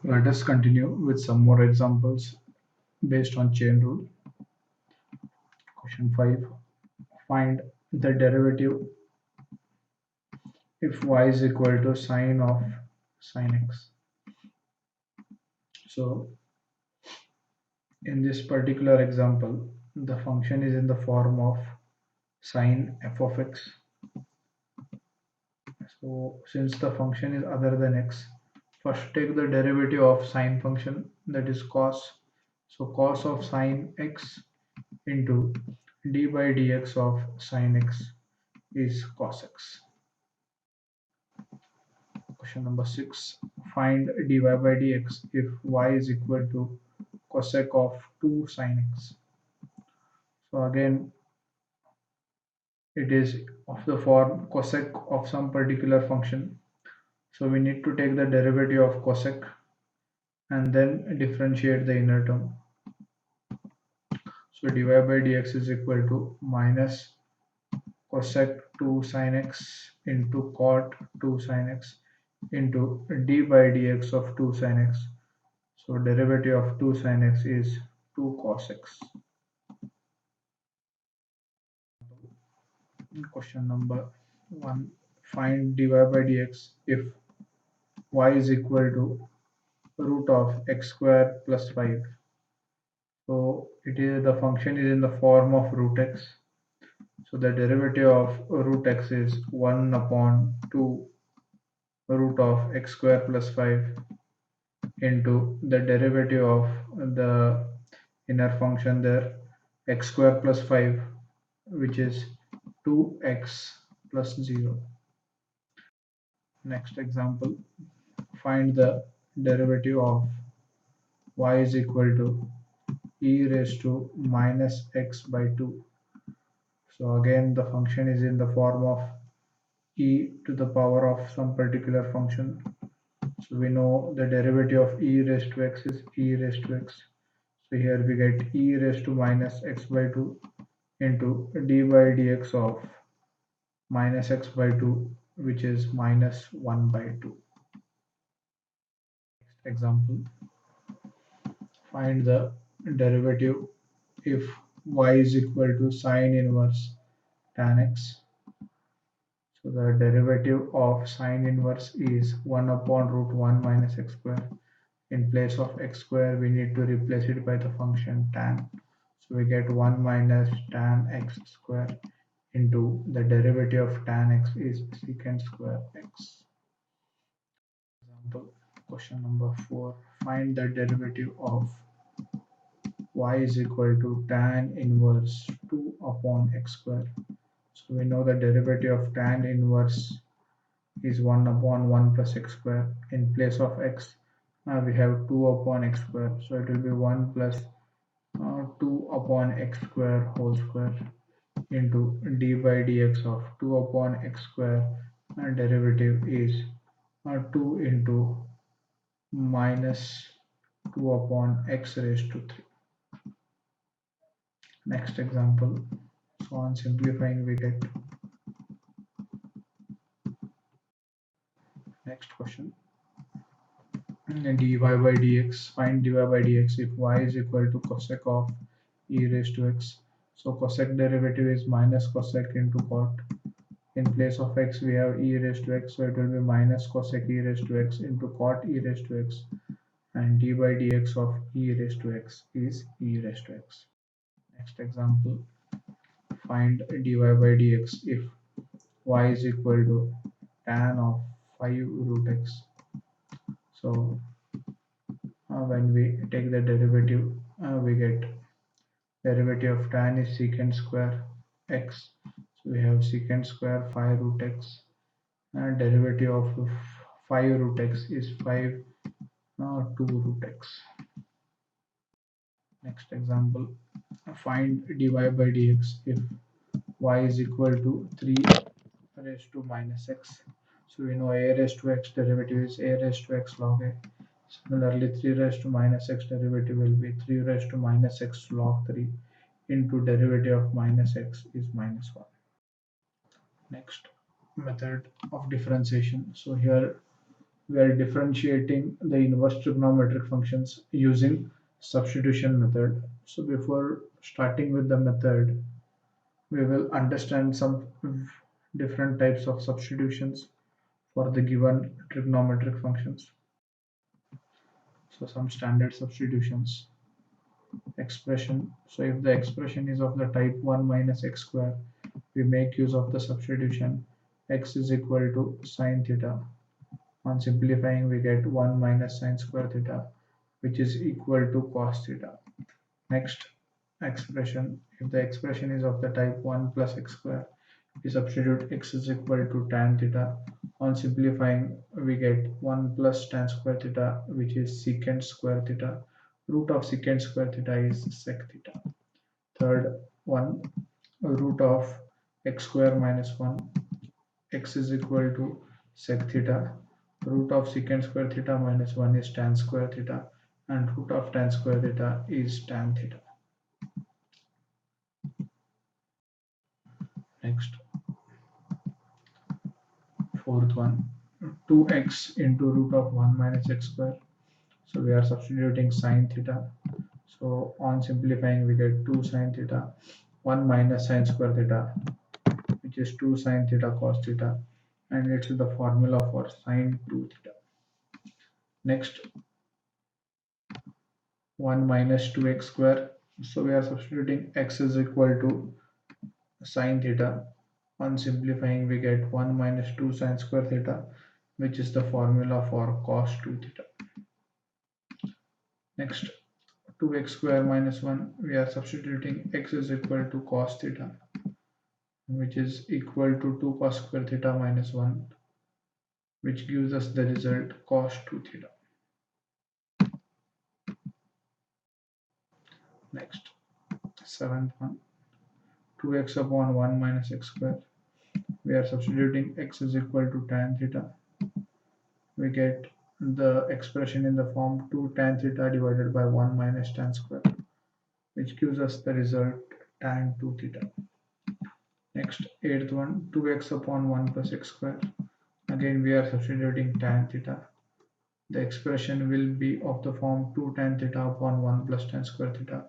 Let us continue with some more examples based on chain rule. Question 5. Find the derivative if y is equal to sine of sine x. So in this particular example, the function is in the form of sine f of x. So since the function is other than x, first take the derivative of sine function, that is cos. So cos of sine x into d by dx of sine x is cos x. Question number 6. Find dy by dx if y is equal to cosec of 2 sine x. So again, it is of the form cosec of some particular function. So we need to take the derivative of cosec and then differentiate the inner term. So dy by dx is equal to minus cosec 2 sin x into cot 2 sin x into d by dx of 2 sin x. So derivative of 2 sin x is 2 cos x. Question number 1. Find dy by dx if y is equal to root of x square plus 5. So it is the function is in the form of root x. So the derivative of root x is 1 upon 2 root of x square plus 5 into the derivative of the inner function there, x square plus 5, which is 2x plus 0. Next example, find the derivative of y is equal to e raised to minus x by 2. So again, the function is in the form of e to the power of some particular function. So we know the derivative of e raised to x is e raised to x. So here we get e raised to minus x by 2 into d by dx of minus x by 2, which is minus 1 by 2. Next example, find the derivative if y is equal to sine inverse tan x. So the derivative of sine inverse is 1 upon root 1 minus x square. In place of x square, we need to replace it by the function tan. So we get 1 minus tan x square into the derivative of tan x is secant square x. Example, question number 4. Find the derivative of y is equal to tan inverse 2 upon x square. So we know the derivative of tan inverse is 1 upon 1 plus x square. In place of x, we have 2 upon x square. So it will be 1 plus 2 upon x square whole square into d by dx of 2 upon x square, and derivative is 2 into minus 2 upon x raised to 3. Next example, so on simplifying we get next question, dy by dx. Find dy by dx if y is equal to cosec of e raised to x. So cosec derivative is minus cosec into cot. In place of x, we have e raised to x, so it will be minus cosec e raised to x into cot e raised to x, and d by dx of e raised to x is e raised to x. Next example, find dy by dx if y is equal to tan of 5 root x. So when we take the derivative, we get derivative of tan is secant square x. So we have secant square 5 root x, and derivative of 5 root x is 5 2 root x. Next example, find dy by dx if y is equal to 3 raised to minus x. So we know a raised to x derivative is a raised to x log a. Similarly, 3 raised to minus x derivative will be 3 raised to minus x log 3 into derivative of minus x is minus 1. Next, method of differentiation. So here we are differentiating the inverse trigonometric functions using substitution method. So before starting with the method, we will understand some different types of substitutions for the given trigonometric functions. So some standard substitutions. Expression. So if the expression is of the type 1 minus x square, we make use of the substitution x is equal to sine theta. On simplifying, we get 1 minus sine square theta, which is equal to cos theta. Next expression, if the expression is of the type 1 plus x square, we substitute x is equal to tan theta. On simplifying, we get 1 plus tan square theta, which is secant square theta. Root of secant square theta is sec theta. Third one, root of x square minus 1, x is equal to sec theta. Root of secant square theta minus 1 is tan square theta, and root of tan square theta is tan theta. Next, fourth one, 2x into root of 1 minus x square. So we are substituting sine theta. So on simplifying, we get 2 sine theta, 1 minus sine square theta, which is 2 sine theta cos theta, and it's the formula for sine 2 theta. Next, 1 minus 2x square. So we are substituting x is equal to sine theta. On simplifying, we get 1 minus 2 sine square theta, which is the formula for cos 2 theta. Next, 2x square minus 1, we are substituting x is equal to cos theta, which is equal to 2 cos square theta minus 1, which gives us the result cos 2 theta. Next, seventh one, 2x upon 1 minus x square. We are substituting x is equal to tan theta. We get the expression in the form 2 tan theta divided by 1 minus tan square, which gives us the result tan 2 theta. Next, eighth one, 2x upon 1 plus x square. Again, we are substituting tan theta. The expression will be of the form 2 tan theta upon 1 plus tan square theta.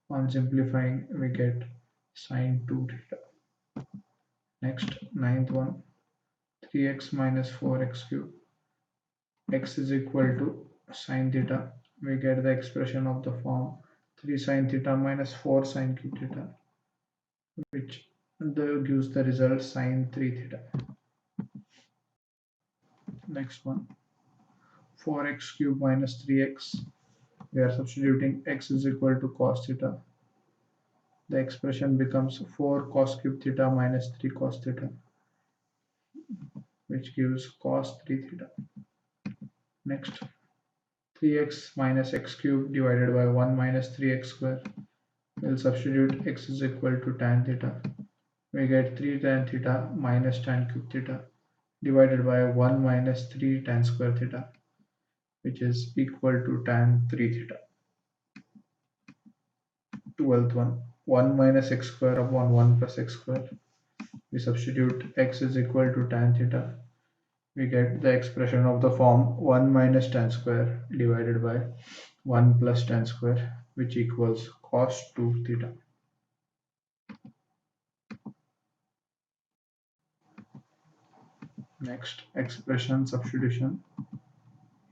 On simplifying, we get sine 2 theta. Next, ninth one, 3x minus 4x cube. X is equal to sine theta. We get the expression of the form 3 sine theta minus 4 sine cube theta, which gives the result sine 3 theta. Next one, 4x cube minus 3x. We are substituting x is equal to cos theta. The expression becomes 4 cos cube theta minus 3 cos theta, which gives cos 3 theta. Next, 3x minus x cube divided by 1 minus 3x square. We'll substitute x is equal to tan theta. We get 3 tan theta minus tan cube theta divided by 1 minus 3 tan square theta, which is equal to tan 3 theta. 12th one, 1 minus x square upon 1 plus x square. We substitute x is equal to tan theta. We get the expression of the form 1 minus tan square divided by 1 plus tan square, which equals cos 2 theta. Next, expression substitution,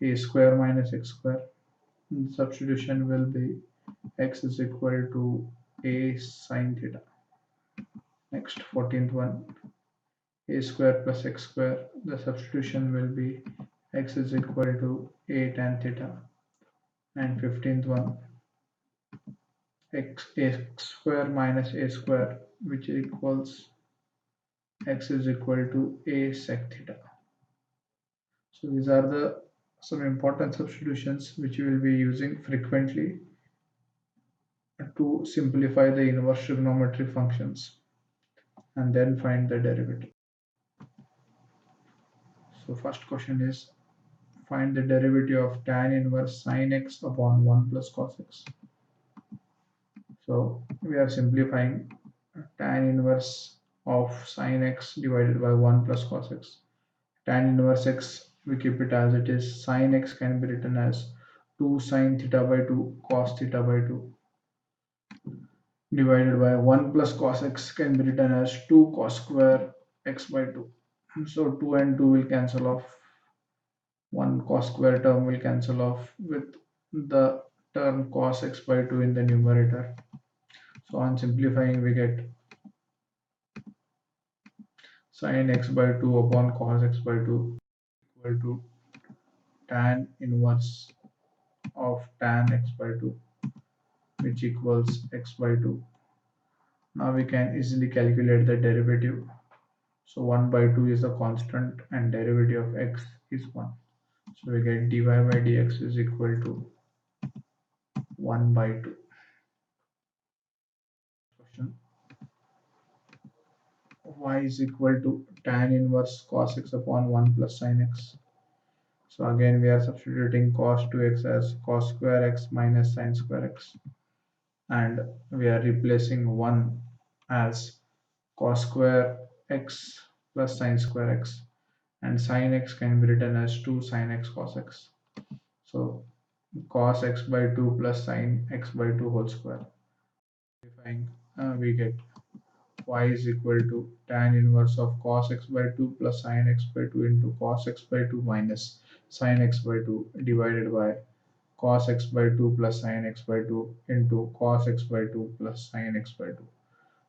a square minus x square. The substitution will be x is equal to a sine theta. Next, 14th one, a square plus x square. The substitution will be x is equal to a tan theta. And 15th one, a square minus a square, which equals x is equal to a sec theta. So these are the some important substitutions which we will be using frequently to simplify the inverse trigonometric functions and then find the derivative. So first question is, find the derivative of tan inverse sine x upon 1 plus cos x. So we are simplifying tan inverse of sine x divided by 1 plus cos x. Tan inverse x we keep it as it is. Sin x can be written as 2 sin theta by 2 cos theta by 2 divided by 1 plus cos x can be written as 2 cos square x by 2. So 2 and 2 will cancel off. One cos square term will cancel off with the term cos x by 2 in the numerator. So on simplifying, we get sin x by 2 upon cos x by 2 equal to tan inverse of tan x by 2, which equals x by 2. Now we can easily calculate the derivative. So 1 by 2 is a constant and derivative of x is 1. So we get dy by dx is equal to 1 by 2. Question: y is equal to tan inverse cos x upon 1 plus sin x. So again we are substituting cos 2x as cos square x minus sin square x, and we are replacing 1 as cos square x plus sin square x, and sin x can be written as 2 sin x cos x. So cos x by 2 plus sin x by 2 whole square. Simplifying, we get y is equal to tan inverse of cos x by 2 plus sin x by 2 into cos x by 2 minus sin x by 2 divided by cos x by 2 plus sin x by 2 into cos x by 2 plus sin x by 2.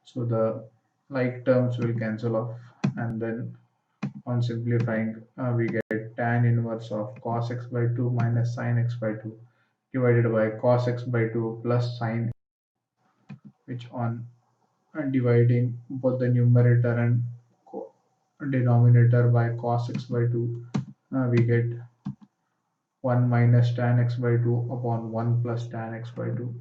So the like terms will cancel off, and then on simplifying, we get tan inverse of cos x by 2 minus sin x by 2 divided by cos x by 2 plus sin, which on dividing both the numerator and denominator by cos x by 2, we get 1 minus tan x by 2 upon 1 plus tan x by 2.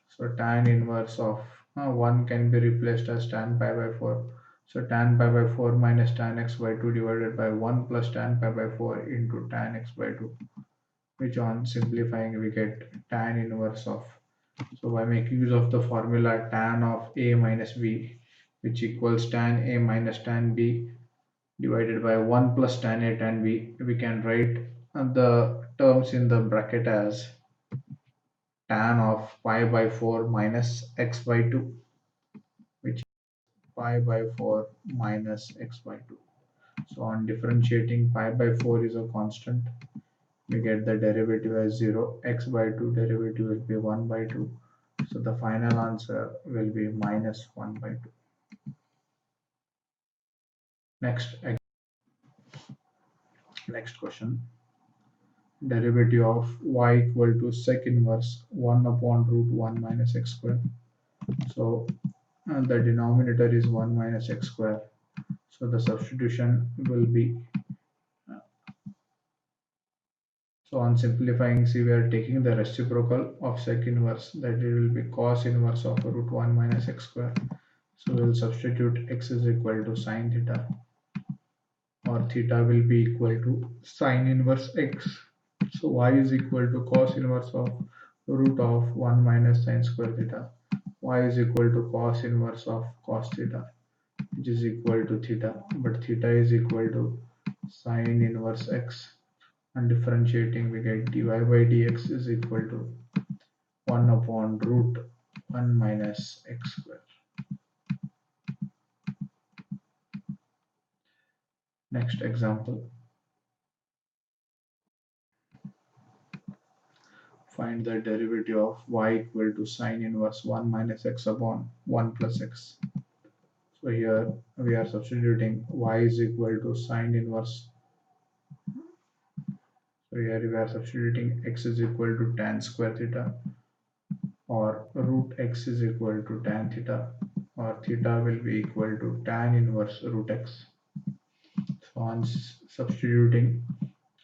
So tan inverse of 1 can be replaced as tan pi by 4. So tan pi by 4 minus tan x by 2 divided by 1 plus tan pi by 4 into tan x by 2, which on simplifying we get tan inverse of. So by making use of the formula tan of a minus b, which equals tan a minus tan b divided by 1 plus tan a tan b, we can write the terms in the bracket as tan of pi by 4 minus x by 2, which is pi by 4 minus x by 2. So on differentiating, pi by 4 is a constant. We get the derivative as 0. X by 2 derivative will be 1 by 2. So the final answer will be minus 1 by 2. Next, next question. Derivative of y equal to sec inverse 1 upon root 1 minus x square. So the denominator is 1 minus x square. So the substitution will be, so on simplifying, see we are taking the reciprocal of sec inverse, that it will be cos inverse of root 1 minus x square. So we will substitute x is equal to sine theta, or theta will be equal to sine inverse x. So y is equal to cos inverse of root of 1 minus sine square theta. Y is equal to cos inverse of cos theta, which is equal to theta, but theta is equal to sine inverse x. And differentiating, we get dy by dx is equal to 1 upon root 1 minus x square. Next example. Find the derivative of y equal to sine inverse 1 minus x upon 1 plus x. So here we are substituting y is equal to sine inverse. So here we are substituting x is equal to tan square theta, or root x is equal to tan theta, or theta will be equal to tan inverse root x. So on substituting,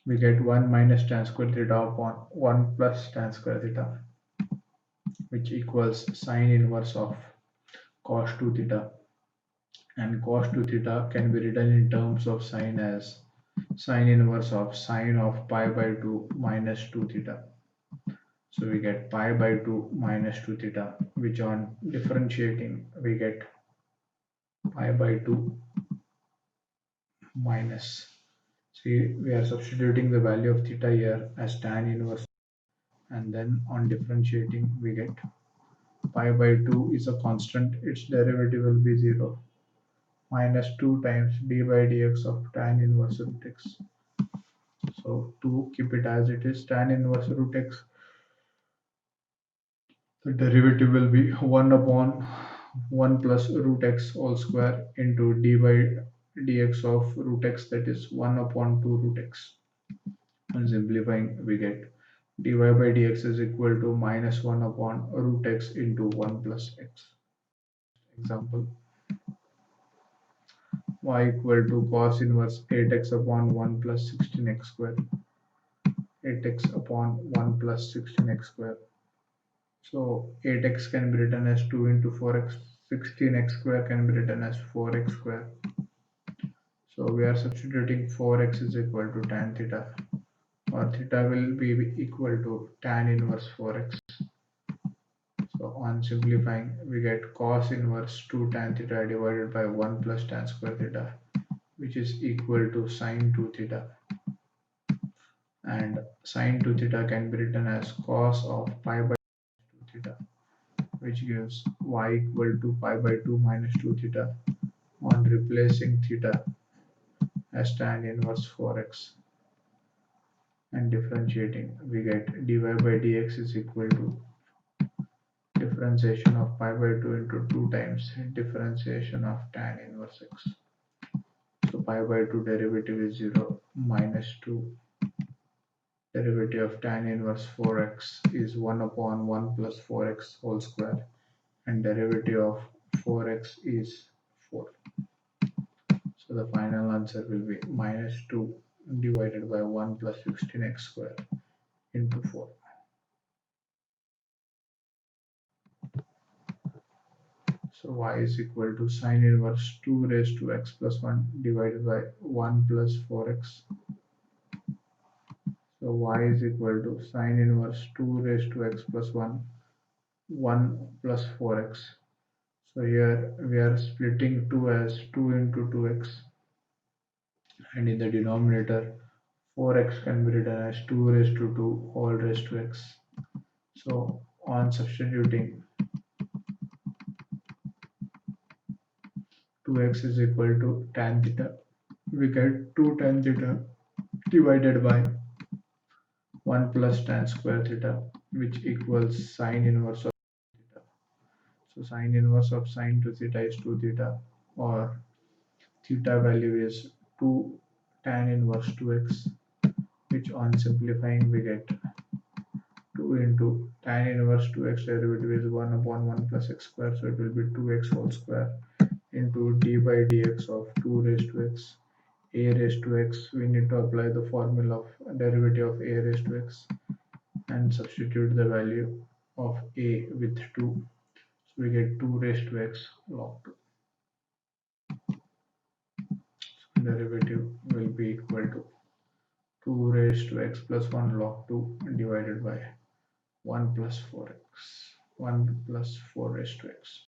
we get 1 minus tan square theta upon 1 plus tan square theta, which equals sine inverse of cos 2 theta. And cos 2 theta can be written in terms of sine as sine inverse of sine of pi by 2 minus 2 theta. So we get pi by 2 minus 2 theta, which on differentiating we get pi by 2 minus See, we are substituting the value of theta here as tan inverse, and then on differentiating we get pi by 2 is a constant, its derivative will be 0, minus 2 times d by dx of tan inverse root x. So to keep it as it is, tan inverse root x, the derivative will be 1 upon 1 plus root x all square into d by dx of root x, that is 1 upon 2 root x. And simplifying, we get dy by dx is equal to minus 1 upon root x into 1 plus x. Example, y equal to cos inverse 8x upon 1 plus 16x square, 8x upon 1 plus 16x square. So 8x can be written as 2 into 4x, 16x square can be written as 4x square. So we are substituting 4x is equal to tan theta, or theta will be equal to tan inverse 4x. So on simplifying, we get cos inverse 2 tan theta divided by 1 plus tan square theta, which is equal to sine 2 theta. And sine 2 theta can be written as cos of pi by 2 theta, which gives y equal to pi by 2 minus 2 theta. On replacing theta as tan inverse 4x and differentiating, we get dy by dx is equal to differentiation of pi by 2 into 2 times differentiation of tan inverse x. So pi by 2 derivative is 0, minus 2 derivative of tan inverse 4x is 1 upon 1 plus 4x whole square, and derivative of 4x is 4. So the final answer will be minus 2 divided by 1 plus 16x square into 4. So y is equal to sine inverse 2 raised to x plus 1 divided by 1 plus 4x. So y is equal to sine inverse 2 raised to x plus 1, 1 plus 4x. So here we are splitting 2 as 2 into 2x, and in the denominator 4x can be written as 2 raised to 2 all raised to x. So on substituting, 2x is equal to tan theta. We get 2 tan theta divided by 1 plus tan square theta, which equals sine inverse of theta. So sine inverse of sine 2 theta is 2 theta, or theta value is 2 tan inverse 2x, which on simplifying we get 2 into tan inverse 2x derivative is 1 upon 1 plus x square, so it will be 2x whole square into d by dx of 2 raised to x, a raised to x. We need to apply the formula of derivative of a raised to x and substitute the value of a with 2. So we get 2 raised to x log 2. So derivative will be equal to 2 raised to x plus 1 log 2 divided by 1 plus 4x, 1 plus 4 raised to x.